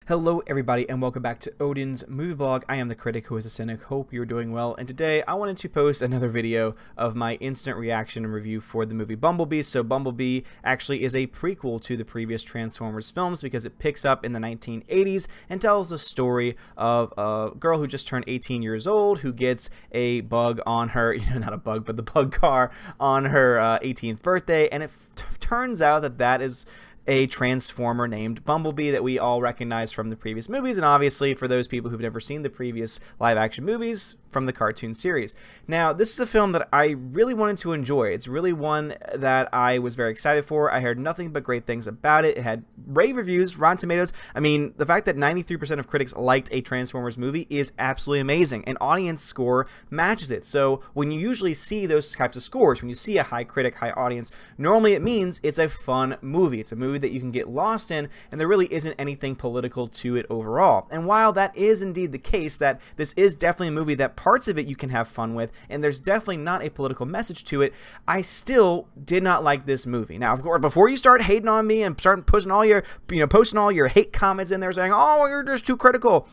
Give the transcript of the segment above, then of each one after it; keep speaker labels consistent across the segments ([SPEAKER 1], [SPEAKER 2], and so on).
[SPEAKER 1] Hello everybody and welcome back to Odin's movie blog. I am the critic who is a cynic. Hope you're doing well, and today I wanted to post another video of my instant reaction and review for the movie Bumblebee. So Bumblebee actually is a prequel to the previous Transformers films because it picks up in the 1980s and tells the story of a girl who just turned 18 years old who gets a bug on her, not a bug, but the bug car on her 18th birthday, and it turns out that that is a Transformer named Bumblebee that we all recognize from the previous movies, and obviously for those people who've never seen the previous live-action movies, from the cartoon series. Now, this is a film that I really wanted to enjoy. It's really one that I was very excited for. I heard nothing but great things about it. It had rave reviews, Rotten Tomatoes. I mean, the fact that 93% of critics liked a Transformers movie is absolutely amazing, and audience score matches it. So when you usually see those types of scores, when you see a high critic, high audience, normally it means it's a fun movie. It's a movie that you can get lost in, and there really isn't anything political to it overall. And while that is indeed the case, that this is definitely a movie that parts of it you can have fun with, and there's definitely not a political message to it, I still did not like this movie. Now, of course, before you start hating on me and start posting all your, posting all your hate comments in there saying, oh, you're just too critical,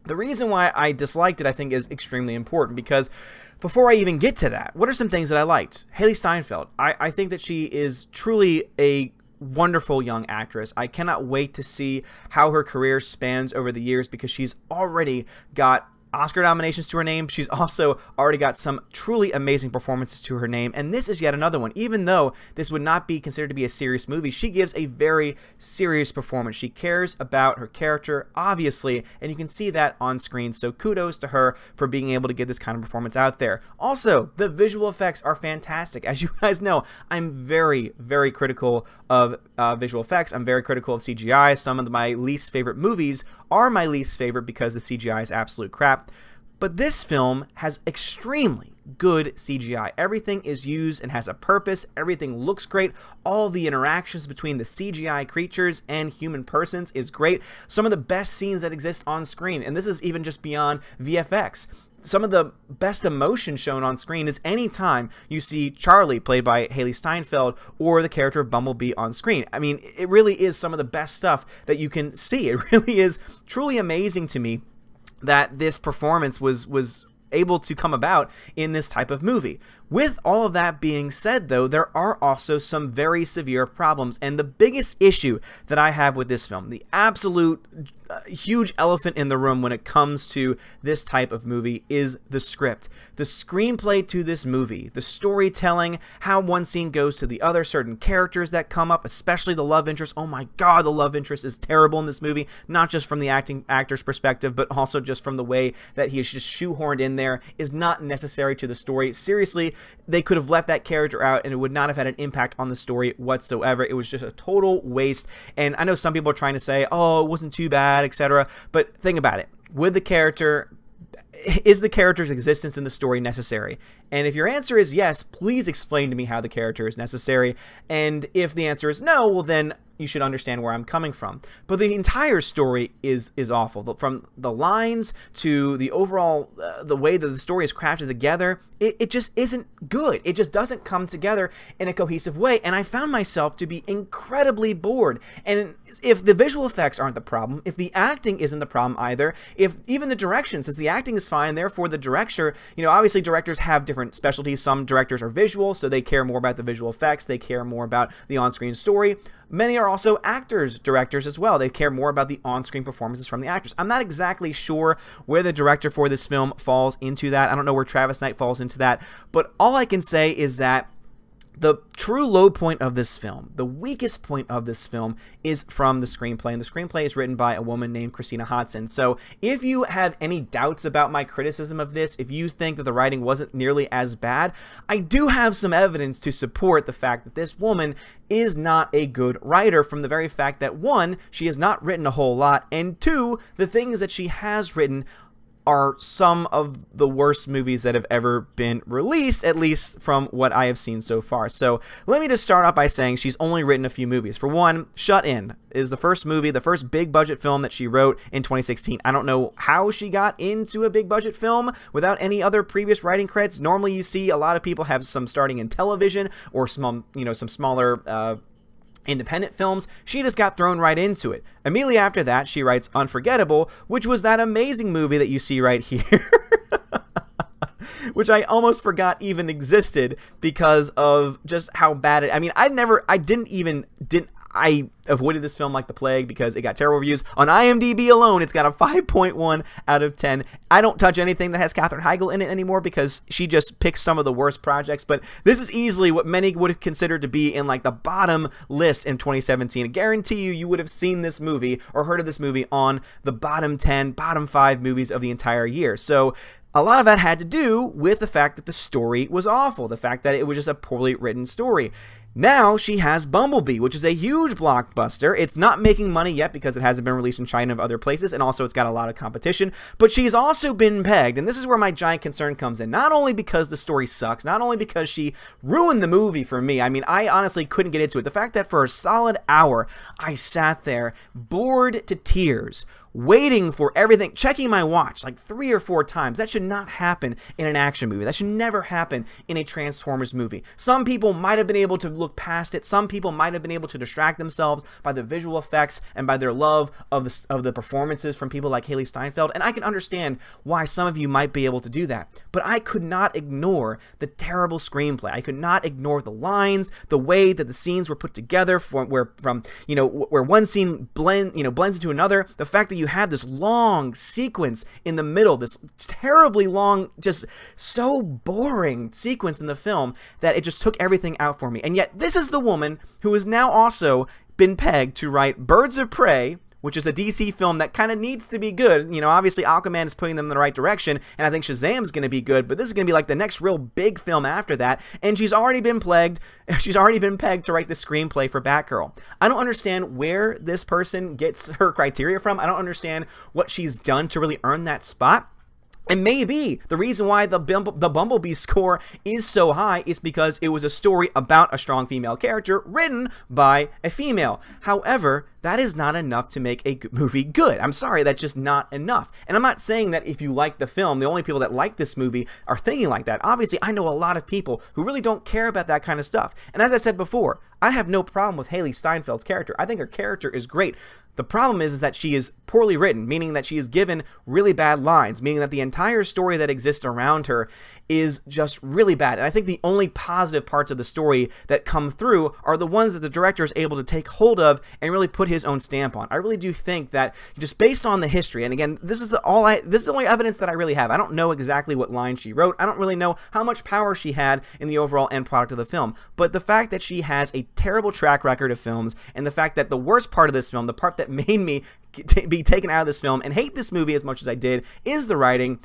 [SPEAKER 1] the reason why I disliked it, I think, is extremely important, because before I even get to that, what are some things that I liked? Hailee Steinfeld. I think that she is truly a wonderful young actress. I cannot wait to see how her career spans over the years, because she's already got Oscar nominations to her name. She's also already got some truly amazing performances to her name, and this is yet another one. Even though this would not be considered to be a serious movie, she gives a very serious performance. She cares about her character, obviously, and you can see that on screen, so kudos to her for being able to get this kind of performance out there. Also, the visual effects are fantastic. As you guys know, I'm very, very critical of visual effects. I'm very critical of CGI. Some of my least favorite movies are my least favorite because the CGI is absolute crap. But this film has extremely good CGI. Everything is used and has a purpose. Everything looks great. All the interactions between the CGI creatures and human persons is great. Some of the best scenes that exist on screen, and this is even just beyond VFX. Some of the best emotion shown on screen is anytime you see Charlie, played by Hailee Steinfeld, or the character of Bumblebee on screen. I mean, it really is some of the best stuff that you can see. It really is truly amazing to me that this performance was able to come about in this type of movie. With all of that being said, though, there are also some very severe problems, and the biggest issue that I have with this film, the absolute huge elephant in the room when it comes to this type of movie, is the script. The screenplay to this movie, the storytelling, how one scene goes to the other, certain characters that come up, especially the love interest. Oh my god, the love interest is terrible in this movie, not just from the actor's perspective, but also just from the way that he is just shoehorned in there, is not necessary to the story. Seriously, they could have left that character out and it would not have had an impact on the story whatsoever. It was just a total waste. And I know some people are trying to say, oh, it wasn't too bad, etc. But think about it. With the character, is the character's existence in the story necessary? And if your answer is yes, please explain to me how the character is necessary. And if the answer is no, well then you should understand where I'm coming from. But the entire story is awful. From the lines to the overall, the way that the story is crafted together, it just isn't good. It just doesn't come together in a cohesive way. And I found myself to be incredibly bored. And if the visual effects aren't the problem, if the acting isn't the problem either, if even the direction, since the acting is fine, and therefore the director, obviously directors have different specialties. Some directors are visual, so they care more about the visual effects. They care more about the on-screen story. Many are also directors as well. They care more about the on-screen performances from the actors. I'm not exactly sure where the director for this film falls into that. I don't know where Travis Knight falls into that. But all I can say is that the true low point of this film, the weakest point of this film, is from the screenplay. And the screenplay is written by a woman named Christina Hodson. So if you have any doubts about my criticism of this, if you think that the writing wasn't nearly as bad, I do have some evidence to support the fact that this woman is not a good writer, from the very fact that, one, she has not written a whole lot, and two, the things that she has written are some of the worst movies that have ever been released, at least from what I have seen so far. So let me just start off by saying she's only written a few movies. For one, Shut In is the first movie, the first big budget film that she wrote in 2016. I don't know how she got into a big budget film without any other previous writing credits. Normally you see a lot of people have some starting in television or some smaller independent films, she just got thrown right into it. Immediately after that, she writes Unforgettable, which was that amazing movie that you see right here. Which I almost forgot even existed because of just how bad it. I mean, I avoided this film like the plague because it got terrible reviews. On IMDb alone, it's got a 5.1 out of 10. I don't touch anything that has Katherine Heigl in it anymore because she just picks some of the worst projects. But this is easily what many would have considered to be in like the bottom list in 2017. I guarantee you would have seen this movie or heard of this movie on the bottom 10, bottom 5 movies of the entire year. So a lot of that had to do with the fact that the story was awful, the fact that it was just a poorly written story. Now she has Bumblebee, which is a huge blockbuster. It's not making money yet because it hasn't been released in China and other places, and also it's got a lot of competition, but she's also been pegged, and this is where my giant concern comes in. Not only because the story sucks, not only because she ruined the movie for me. I mean, I honestly couldn't get into it. The fact that for a solid hour, I sat there bored to tears, waiting for everything, checking my watch like 3 or 4 times. That should not happen in an action movie. That should never happen in a Transformers movie. Some people might have been able to look past it. Some people might have been able to distract themselves by the visual effects and by their love of the performances from people like Haley Steinfeld, and I can understand why some of you might be able to do that. But I could not ignore the terrible screenplay. I could not ignore the lines, the way that the scenes were put together, where one scene blends into another. The fact that you had this long sequence in the middle, this terribly long, just so boring sequence in the film that it just took everything out for me. And yet this is the woman who has now also been pegged to write Birds of Prey, which is a DC film that kind of needs to be good. You know, obviously Aquaman is putting them in the right direction, and I think Shazam's going to be good, but this is going to be like the next real big film after that, and she's already been pegged to write the screenplay for Batgirl. I don't understand where this person gets her criteria from. I don't understand what she's done to really earn that spot. And maybe the reason why the Bumblebee score is so high is because it was a story about a strong female character written by a female. However, that is not enough to make a movie good. I'm sorry, that's just not enough. And I'm not saying that if you like the film, the only people that like this movie are thinking like that. Obviously, I know a lot of people who really don't care about that kind of stuff. And as I said before, I have no problem with Haley Steinfeld's character. I think her character is great. The problem is that she is poorly written, meaning that she is given really bad lines, meaning that the entire story that exists around her is just really bad. And I think the only positive parts of the story that come through are the ones that the director is able to take hold of and really put his own stamp on. I really do think that just based on the history, and again, this is the only evidence that I really have. I don't know exactly what line she wrote. I don't really know how much power she had in the overall end product of the film. But the fact that she has a terrible track record of films, and the fact that the worst part of this film, the part that made me be taken out of this film and hate this movie as much as I did, is the writing,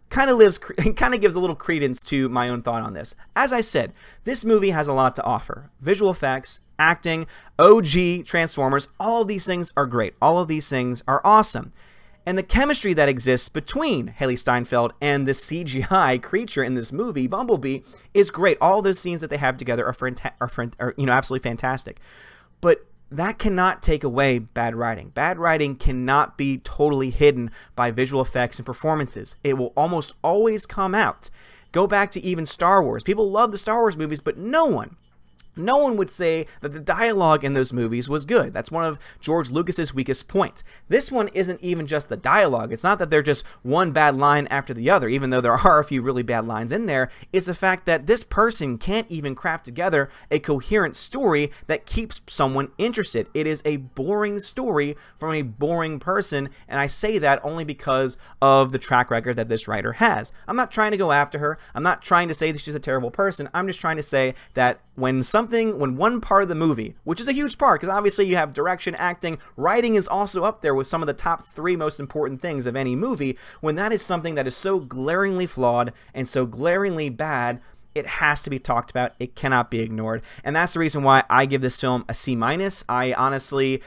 [SPEAKER 1] kind of gives a little credence to my own thought on this. As I said, this movie has a lot to offer. Visual effects, acting, OG Transformers, all of these things are great. All of these things are awesome. And the chemistry that exists between Haley Steinfeld and the CGI creature in this movie, Bumblebee, is great. All those scenes that they have together are absolutely fantastic. But that cannot take away bad writing. Bad writing cannot be totally hidden by visual effects and performances. It will almost always come out. Go back to even Star Wars. People love the Star Wars movies, but no one would say that the dialogue in those movies was good. That's one of George Lucas's weakest points. This one isn't even just the dialogue. It's not that they're just one bad line after the other, even though there are a few really bad lines in there. It's the fact that this person can't even craft together a coherent story that keeps someone interested. It is a boring story from a boring person, and I say that only because of the track record that this writer has. I'm not trying to go after her. I'm not trying to say that she's a terrible person. I'm just trying to say that when one part of the movie, which is a huge part, because obviously you have direction, acting, writing is also up there with some of the top 3 most important things of any movie, when that is something that is so glaringly flawed and so glaringly bad, it has to be talked about. It cannot be ignored. And that's the reason why I give this film a C-. I honestly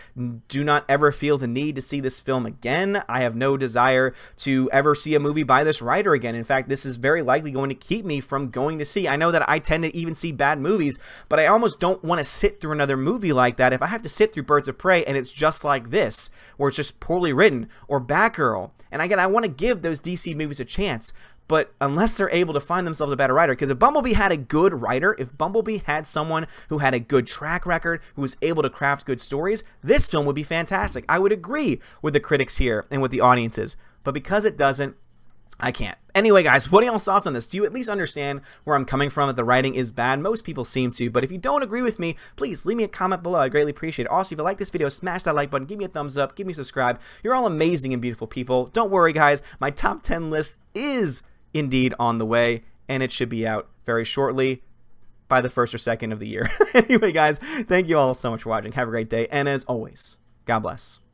[SPEAKER 1] do not ever feel the need to see this film again. I have no desire to ever see a movie by this writer again. In fact, this is very likely going to keep me from going to see. I know that I tend to even see bad movies, but I almost don't want to sit through another movie like that. If I have to sit through Birds of Prey and it's just like this, where it's just poorly written, or Batgirl, and again, I want to give those DC movies a chance, but unless they're able to find themselves a better writer, because if Bumblebee had a good writer, if Bumblebee had someone who had a good track record, who was able to craft good stories, this film would be fantastic. I would agree with the critics here and with the audiences, but because it doesn't, I can't. Anyway, guys, what are y'all's thoughts on this? Do you at least understand where I'm coming from, that the writing is bad? Most people seem to, but if you don't agree with me, please leave me a comment below. I'd greatly appreciate it. Also, if you like this video, smash that like button, give me a thumbs up, give me a subscribe. You're all amazing and beautiful people. Don't worry, guys. My top 10 list is indeed on the way, and it should be out very shortly, by the 1st or 2nd of the year. Anyway, guys, thank you all so much for watching. Have a great day, and as always, God bless.